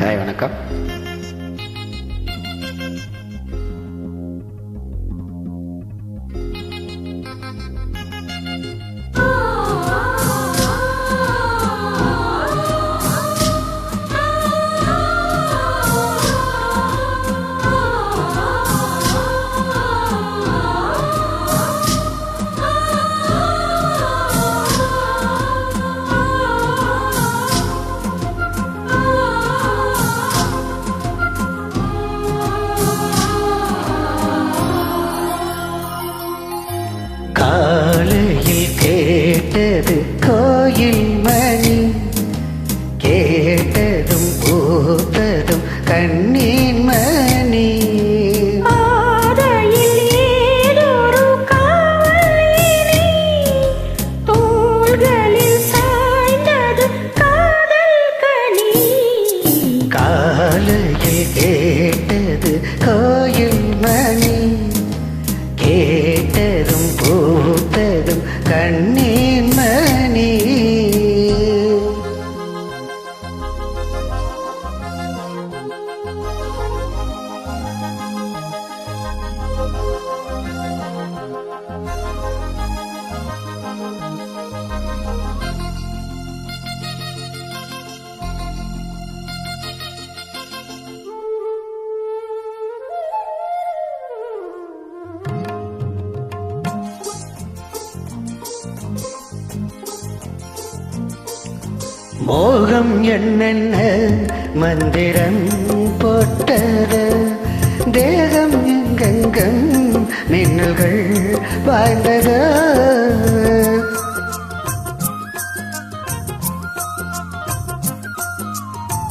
Hi, வணக்கம். காலையில் கேட்டது கோயில் மணி, கேட்டதும் பூத்ததும் கண்ணீன் மணி. காலையில் கேட்டது கோயில் மணி, கேட்டதும் பூத்ததும் கண்ணீன் மணி. மோகம் என்னென்ன மந்திரம் போட்டது, தேகம் எங்கெங்கும் மின்னல்கள் பாய்ந்தது.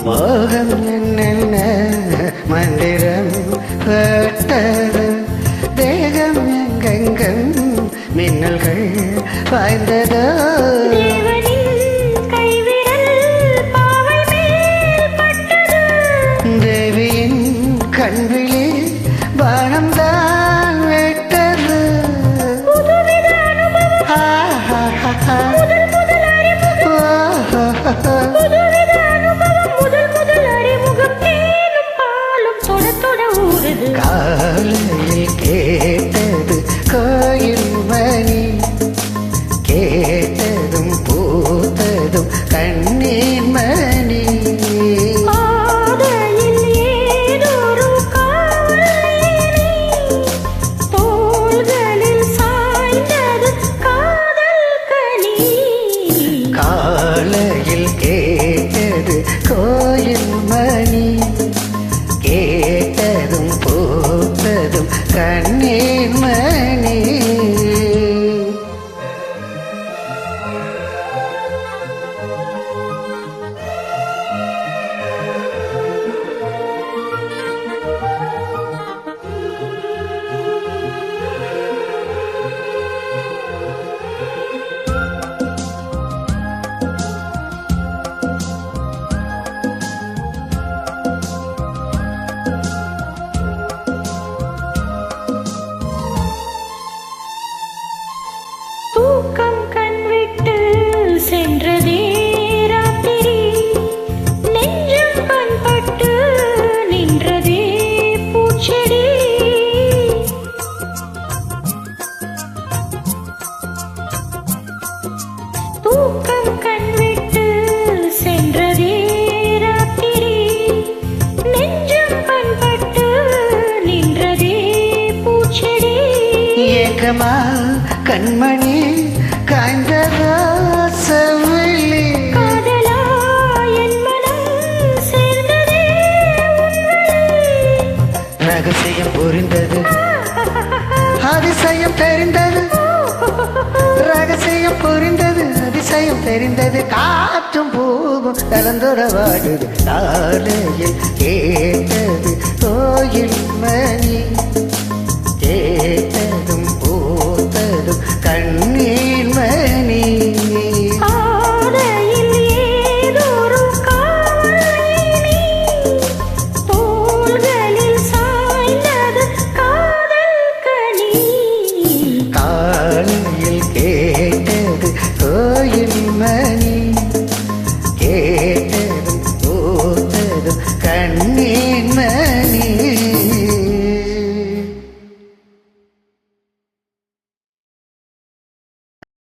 மோகம் என்னென்ன மந்திரம் போட்டது, தேகம் எங்கெங்கும் மின்னல்கள் பாய்ந்தது. தேவியின் கண்விழி பானம் தான் விட்டது. காலையில் கேட்டது கோயில் மணி, கேட்டதும் பூத்ததும் கண்ணீன் மணி. காலையில் கேட்டது கோயில் மணி, கேட்டதும் பூத்ததும் கண்ணீர் மணி. தூக்கம் கண்விட்டு சென்றதே ராத்திரி, நெஞ்சம் பண்பட்டு நின்றதே பூச்செடி. தூக்கம் கண்விட்டு சென்றதே ராத்திரி, நெஞ்சம் பண்பட்டு நின்றதே பூச்செடி. ஏக்கமா கண்மணி காய்ந்ததா செவிலி, காதலா என் மனம் சேர்ந்ததே ரகசியம் புரிந்தது, அதிசயம் தெரிந்தது. ரகசியம் புரிந்தது, அதிசயம் தெரிந்தது. காற்றும் பூவும் கலந்துறவாடுது. காலையில் கேட்டது கோயில் மணி, கேட்டதும் பூத்ததும் கண்